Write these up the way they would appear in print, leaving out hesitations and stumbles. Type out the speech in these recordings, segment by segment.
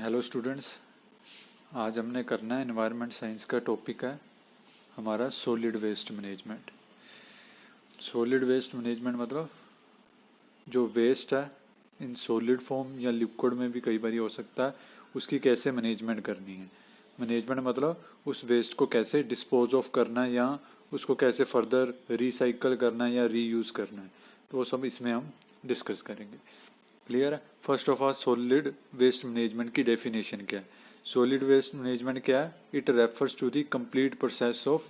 Hello students, आज हमने करना है एनवायरनमेंट साइंस का टॉपिक है हमारा solid waste management. Solid waste management मतलब जो वेस्ट है इन सॉलिड फॉर्म या लिक्विड में भी कई बार हो सकता है, उसकी कैसे मैनेजमेंट करनी है। मैनेजमेंट मतलब उस वेस्ट को कैसे डिस्पोज ऑफ करना है या उसको कैसे फर्दर रिसाइकल करना है या रीयूज़ करना है, तो वो सब इसमें हम डिस्कस करेंगे। क्लियर है। First of all solid waste management की डेफिनेशन क्या है। सॉलिड वेस्ट मैनेजमेंट क्या है? It refers to the complete process of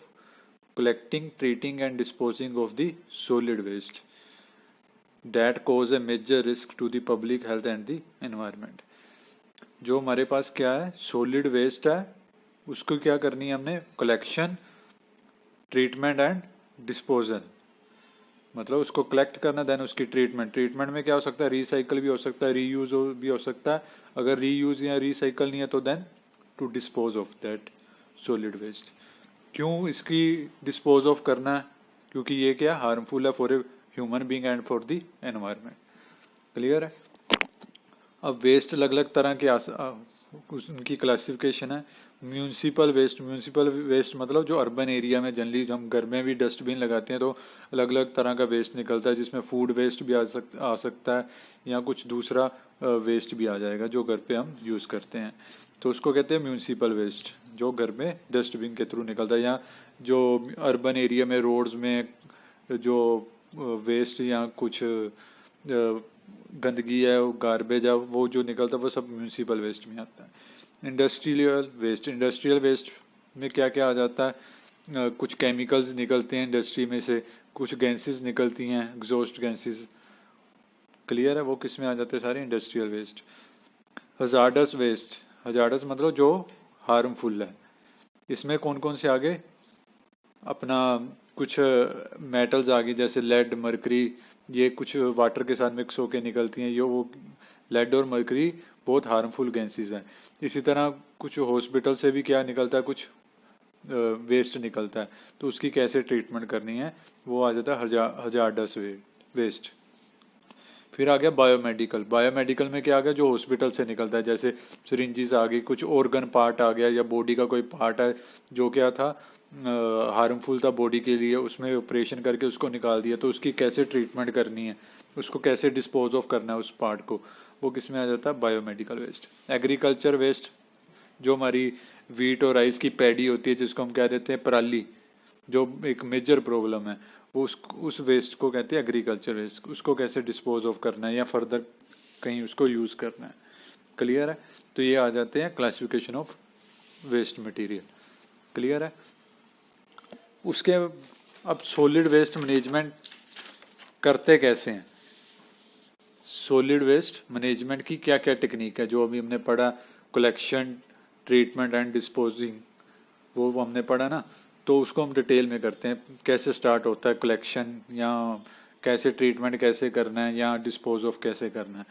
collecting, treating and disposing of the solid waste that cause a major risk to the public health and the environment. जो हमारे पास क्या है, solid waste है, उसको क्या करनी है हमने? कलेक्शन, ट्रीटमेंट एंड डिस्पोजल, मतलब उसको कलेक्ट करना, देन उसकी ट्रीटमेंट। ट्रीटमेंट में क्या हो सकता है? रिसाइकल भी हो सकता है, रीयूज भी हो सकता है। अगर रीयूज या रिसाइकल नहीं है तो then to dispose of that solid waste. क्यों इसकी डिस्पोज ऑफ करना है? क्योंकि ये क्या हार्मफुल है for a human being and for the environment. Clear है। अब वेस्ट अलग अलग तरह के उनकी क्लासिफिकेशन है। म्यूनसिपल वेस्ट मतलब जो अर्बन एरिया में जनरली हम घर में भी डस्टबिन लगाते हैं तो अलग अलग तरह का वेस्ट निकलता है, जिसमें फूड वेस्ट भी आ सकता है या कुछ दूसरा वेस्ट भी आ जाएगा जो घर पे हम यूज़ करते हैं, तो उसको कहते हैं म्यूनसिपल वेस्ट, जो घर में डस्टबिन के थ्रू निकलता है। या जो अर्बन एरिया में रोड्स में जो वेस्ट या कुछ गंदगी है, गार्बेज है, वो जो निकलता है वो सब म्यूनसिपल वेस्ट में आता है। इंडस्ट्रियल वेस्ट में क्या क्या आ जाता है? कुछ केमिकल्स निकलते हैं इंडस्ट्री में से, कुछ गैसेस निकलती हैं, एग्जॉस्ट गैसेस। क्लियर है। वो किस में आ जाते हैं? सारे industrial waste. Hazardous waste, hazardous मतलब जो हार्मफुल है। इसमें कौन कौन से आगे? अपना कुछ मेटल्स आ गई, जैसे लेड, मरकरी, ये कुछ वाटर के साथ मिक्स होके निकलती हैं। ये वो लेड और मरकरी बहुत हार्मफुल गैसेस हैं। इसी तरह कुछ हॉस्पिटल से भी क्या निकलता है? कुछ वेस्ट निकलता है, तो उसकी कैसे ट्रीटमेंट करनी है, वो आ जाता है हजार्डस वेस्ट। फिर आ गया बायोमेडिकल। बायोमेडिकल में क्या आ गया? जो हॉस्पिटल से निकलता है, जैसे सिरिंजेस आ गई, कुछ ऑर्गन पार्ट आ गया या बॉडी का कोई पार्ट है जो क्या था हार्मफुल था बॉडी के लिए, उसमें ऑपरेशन करके उसको निकाल दिया, तो उसकी कैसे ट्रीटमेंट करनी है, उसको कैसे डिस्पोज ऑफ करना है उस पार्ट को, वो किस में आ जाता है? Biomedical waste. एग्रीकल्चर वेस्ट, जो हमारी वीट और राइस की पैडी होती है, जिसको हम कह देते हैं पराली, जो एक मेजर प्रॉब्लम है, वो उस वेस्ट को कहते हैं एग्रीकल्चर वेस्ट। उसको कैसे डिस्पोज ऑफ करना है या फर्दर कहीं उसको यूज़ करना है। क्लियर है। तो ये आ जाते हैं classification of waste material. Clear है। उसके अब सॉलिड वेस्ट मैनेजमेंट करते कैसे हैं? सॉलिड वेस्ट मैनेजमेंट की क्या क्या टेक्निक है, जो अभी हमने पढ़ा, कलेक्शन, ट्रीटमेंट एंड डिस्पोजिंग, वो हमने पढ़ा ना, तो उसको हम डिटेल में करते हैं। कैसे स्टार्ट होता है कलेक्शन, या कैसे ट्रीटमेंट कैसे करना है, या डिस्पोज ऑफ कैसे करना है।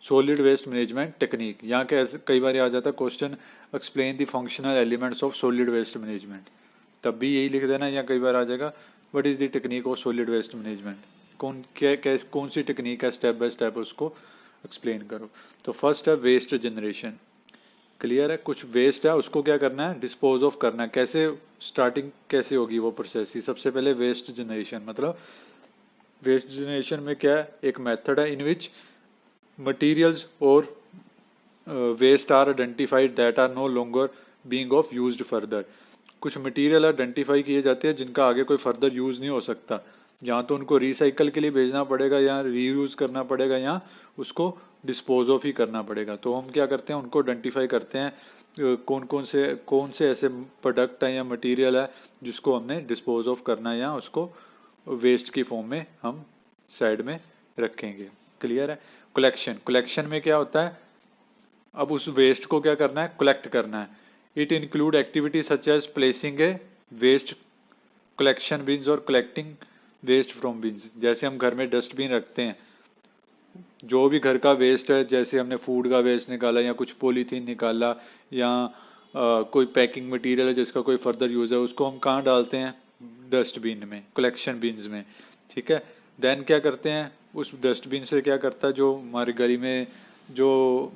सॉलिड वेस्ट मैनेजमेंट टेक्निक, यहाँ कैसे कई बार आ जाता है question, explain the functional elements of solid waste management, तब भी यही लिख देना, या कई बार आ जाएगा what is the technique of solid waste management. कौन सी टेक्निक है, स्टेप बाय स्टेप उसको एक्सप्लेन करो। तो फर्स्ट है वेस्ट जनरेशन। क्लियर है। कुछ वेस्ट है, उसको क्या करना है? डिस्पोज ऑफ करना है। कैसे स्टार्टिंग कैसे होगी वो प्रोसेस ही? सबसे पहले वेस्ट जनरेशन, मतलब वेस्ट जनरेशन में क्या है? एक मेथड है इन विच मटीरियल्स और waste are identified that are no longer being of used further. कुछ मटेरियल आइडेंटिफाई किए जाते हैं जिनका आगे कोई फर्दर यूज़ नहीं हो सकता, या तो उनको रिसाइकल के लिए भेजना पड़ेगा, या रीयूज़ करना पड़ेगा, या उसको डिस्पोज ऑफ ही करना पड़ेगा। तो हम क्या करते हैं? उनको आइडेंटिफाई करते हैं कौन से ऐसे प्रोडक्ट हैं या मटेरियल है जिसको हमने डिस्पोज ऑफ करना है, या उसको वेस्ट की फॉर्म में हम साइड में रखेंगे। क्लियर है। कलेक्शन में क्या होता है? अब उस वेस्ट को क्या करना है? कलेक्ट करना है। It include activity such as placing a waste collection bins और कलेक्टिंग वेस्ट फ्रॉम बिन्स। जैसे हम घर में डस्टबिन रखते हैं, जो भी घर का वेस्ट है, जैसे हमने फूड का वेस्ट निकाला या कुछ पॉलीथीन निकाला, या कोई पैकिंग मटेरियल है जिसका कोई फर्दर यूज़ है, उसको हम कहाँ डालते हैं? डस्टबिन में, कलेक्शन बिन्स में। ठीक है। देन क्या करते हैं? उस डस्टबिन से क्या करता है, जो हमारी गली में जो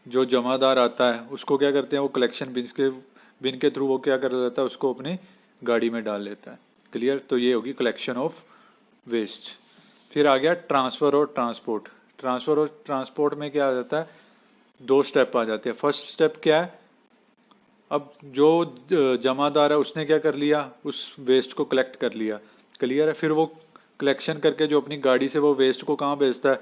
जो जमादार आता है उसको क्या करते हैं, वो कलेक्शन बिन के थ्रू वो क्या कर लेता है, उसको अपनी गाड़ी में डाल लेता है। क्लियर। तो ये होगी कलेक्शन ऑफ वेस्ट। फिर आ गया ट्रांसफ़र और ट्रांसपोर्ट। ट्रांसफ़र और ट्रांसपोर्ट में क्या आ जाता है, 2 स्टेप आ जाते हैं। फर्स्ट स्टेप क्या है, अब जो जमादार है उसने क्या कर लिया, उस वेस्ट को कलेक्ट कर लिया। क्लियर है। फिर वो कलेक्शन करके जो अपनी गाड़ी से वो वेस्ट को कहाँ भेजता है,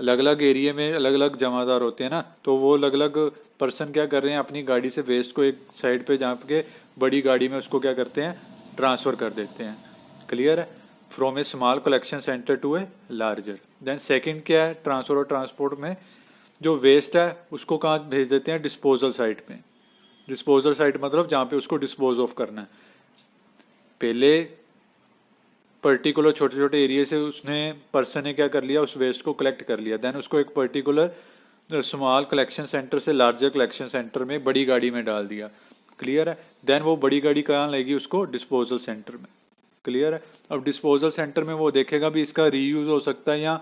अलग अलग एरिया में अलग अलग जमादार होते हैं ना, तो वो अलग अलग पर्सन क्या कर रहे हैं, अपनी गाड़ी से वेस्ट को एक साइड पे जहाँ के बड़ी गाड़ी में उसको क्या करते हैं, ट्रांसफ़र कर देते हैं। क्लियर है। From a small collection center to a larger. Then second क्या है ट्रांसफ़र और ट्रांसपोर्ट में, जो वेस्ट है उसको कहाँ भेज देते हैं, डिस्पोजल साइट पे। डिस्पोजल साइट मतलब जहाँ पे उसको डिस्पोज ऑफ करना है। पहले पर्टिकुलर छोटे छोटे एरिया से उसने पर्सन ने क्या कर लिया, उस वेस्ट को कलेक्ट कर लिया, देन उसको एक पर्टिकुलर स्मॉल कलेक्शन सेंटर से लार्जर कलेक्शन सेंटर में बड़ी गाड़ी में डाल दिया। क्लियर है। देन वो बड़ी गाड़ी कहाँ लेगी उसको, डिस्पोजल सेंटर में। क्लियर है। अब डिस्पोजल सेंटर में वो देखेगा भी इसका रीयूज हो सकता है या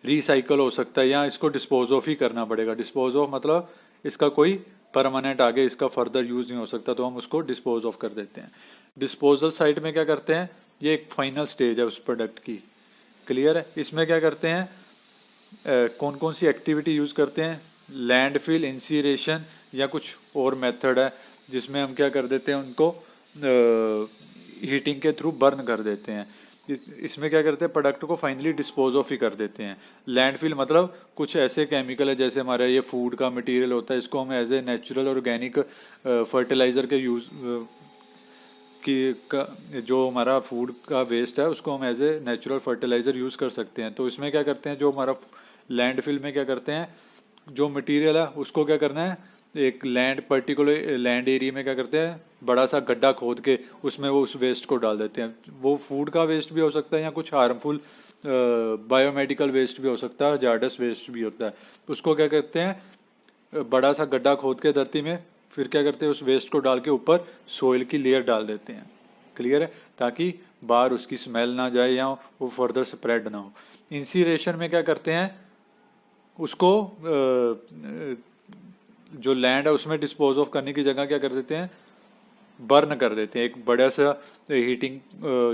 रिसाइकल हो सकता है, या इसको डिस्पोज ऑफ ही करना पड़ेगा। डिस्पोज ऑफ मतलब इसका कोई परमानेंट आगे इसका फर्दर यूज नहीं हो सकता, तो हम उसको डिस्पोज ऑफ कर देते हैं। डिस्पोजल साइट में क्या करते हैं, ये एक फाइनल स्टेज है उस प्रोडक्ट की। क्लियर है। इसमें क्या करते हैं, कौन कौन सी एक्टिविटी यूज करते हैं, लैंडफिल, इंसीरेशन या कुछ और मेथड है जिसमें हम क्या कर देते हैं, उनको हीटिंग के थ्रू बर्न कर देते हैं। इसमें क्या करते हैं, प्रोडक्ट को फाइनली डिस्पोज ऑफ ही कर देते हैं। लैंडफिल मतलब कुछ ऐसे केमिकल है, जैसे हमारा ये फूड का मटेरियल होता है, इसको हम as a natural organic fertilizer के यूज कि जो हमारा फूड का वेस्ट है उसको हम as a natural fertilizer use कर सकते हैं। तो इसमें क्या करते हैं, जो हमारा लैंडफिल में क्या करते हैं, जो मटेरियल है उसको क्या करना है, एक पर्टिकुलर लैंड एरिया में क्या करते हैं, बड़ा सा गड्ढा खोद के उसमें वो उस वेस्ट को डाल देते हैं। वो फूड का वेस्ट भी हो सकता है या कुछ हार्मफुल बायोमेडिकल वेस्ट भी हो सकता है, हजार्डस वेस्ट भी होता है। उसको क्या कहते हैं, बड़ा सा गड्ढा खोद के धरती में, फिर क्या करते हैं, उस वेस्ट को डाल के ऊपर सोइल की लेयर डाल देते हैं। क्लियर है। ताकि बाहर उसकी स्मेल ना जाए या वो फर्दर स्प्रेड ना हो। इंसीरेशन में क्या करते हैं, उसको जो लैंड है उसमें डिस्पोज ऑफ करने की जगह क्या कर देते हैं, बर्न कर देते हैं। एक बड़ा सा हीटिंग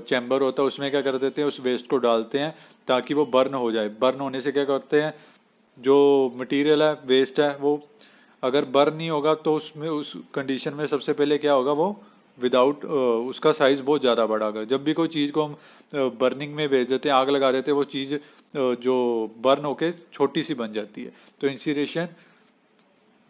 चैम्बर होता है, उसमें क्या कर देते हैं, उस वेस्ट को डालते हैं ताकि वो बर्न हो जाए। बर्न होने से क्या करते हैं, जो मटेरियल है, वेस्ट है, वो अगर बर्न नहीं होगा तो उसमें उस कंडीशन में सबसे पहले क्या होगा, वो विदाउट उसका साइज बहुत ज़्यादा बड़ा होगा। जब भी कोई चीज़ को हम बर्निंग में भेज देते हैं, आग लगा देते हैं, वो चीज़ जो बर्न होके छोटी सी बन जाती है। तो इंसीरेशन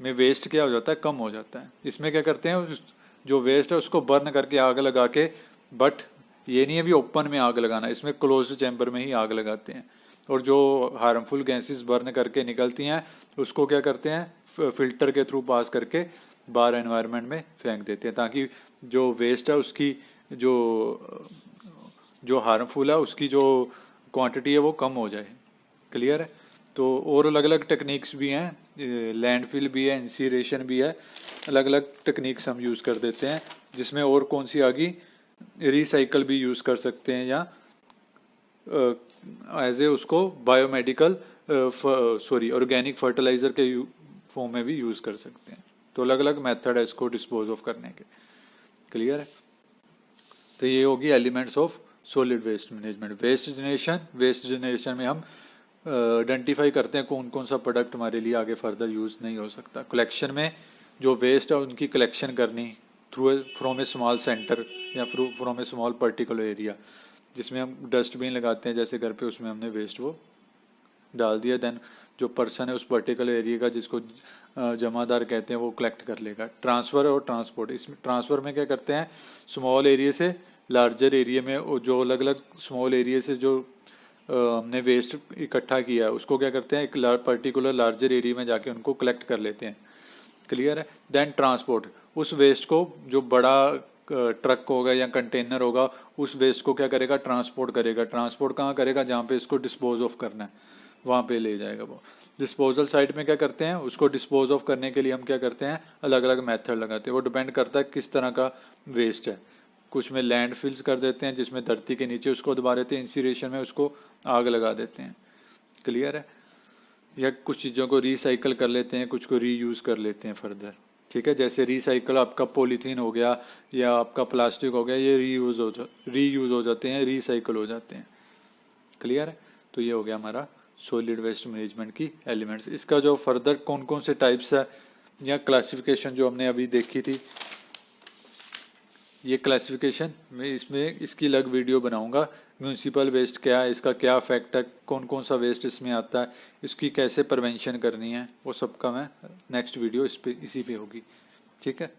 में वेस्ट क्या हो जाता है, कम हो जाता है। इसमें क्या करते हैं, जो वेस्ट है उसको बर्न करके आग लगा के, बट ये नहीं है भी ओपन में आग लगाना, इसमें क्लोज्ड चैम्बर में ही आग लगाते हैं। और जो हार्मफुल गैसेस बर्न करके निकलती हैं उसको क्या करते हैं, फिल्टर के थ्रू पास करके बाहर एनवायरनमेंट में फेंक देते हैं, ताकि जो वेस्ट है उसकी जो हार्मफुल है उसकी जो क्वांटिटी है वो कम हो जाए। क्लियर है। तो और अलग अलग टेक्निक्स भी हैं, लैंडफिल भी है, इंसीरेशन भी है, अलग अलग टेक्निक्स हम यूज़ कर देते हैं। जिसमें और कौन सी आ गई, रिसाइकल भी यूज़ कर सकते हैं, या एज ए उसको बायोमेडिकल ऑर्गेनिक फर्टिलाइज़र के फॉर्म में भी यूज़ कर सकते हैं। तो अलग अलग मेथड है इसको डिस्पोज ऑफ करने के। क्लियर है। तो ये होगी elements of solid waste management. Waste generation में हम आइडेंटिफाई करते हैं कौन कौन सा प्रोडक्ट हमारे लिए आगे फर्दर यूज़ नहीं हो सकता। कलेक्शन में जो वेस्ट है उनकी कलेक्शन करनी फ्रॉम ए स्मॉल सेंटर या from a small particular area, जिसमें हम डस्टबिन लगाते हैं जैसे घर पे, उसमें हमने वेस्ट वो डाल दिया। देन जो पर्सन है उस पर्टिकुलर एरिया का, जिसको जमादार कहते हैं, वो कलेक्ट कर लेगा। ट्रांसफ़र और ट्रांसपोर्ट, इसमें ट्रांसफ़र में क्या करते हैं, स्मॉल एरिया से लार्जर एरिया में, जो अलग अलग स्मॉल एरिया से जो हमने वेस्ट इकट्ठा किया है उसको क्या करते हैं, एक पर्टिकुलर लार्जर एरिया में जाके उनको कलेक्ट कर लेते हैं। क्लियर है। देन ट्रांसपोर्ट, उस वेस्ट को, जो बड़ा ट्रक होगा या कंटेनर होगा, उस वेस्ट को क्या करेगा, ट्रांसपोर्ट करेगा। ट्रांसपोर्ट कहाँ करेगा, जहाँ पे इसको डिस्पोज ऑफ करना है वहाँ पे ले जाएगा वो। डिस्पोजल साइट में क्या करते हैं, उसको डिस्पोज ऑफ करने के लिए हम क्या करते हैं, अलग अलग मेथड लगाते हैं। वो डिपेंड करता है किस तरह का वेस्ट है। कुछ में लैंड फिल्स कर देते हैं, जिसमें धरती के नीचे उसको दबा देते हैं। इंसीरेशन में उसको आग लगा देते हैं। क्लियर है। या कुछ चीज़ों को रिसाइकल कर लेते हैं, कुछ को रीयूज़ कर लेते हैं फर्दर। ठीक है, जैसे रिसाइकल आपका पॉलीथीन हो गया या आपका प्लास्टिक हो गया, ये रीयूज़ हो जाते हैं, रिसाइकल हो जाते हैं। क्लियर है? तो ये हो गया हमारा सॉलिड वेस्ट मैनेजमेंट की एलिमेंट्स। इसका जो फर्दर कौन कौन से टाइप्स है या क्लासिफिकेशन जो हमने अभी देखी थी, ये क्लासिफिकेशन मैं इसमें इसकी अलग वीडियो बनाऊंगा। म्यूनसिपल वेस्ट क्या है, इसका क्या इफेक्ट है, कौन कौन सा वेस्ट इसमें आता है, इसकी कैसे प्रिवेंशन करनी है, वो सब का मैं नेक्स्ट वीडियो इसी पे होगी। ठीक है।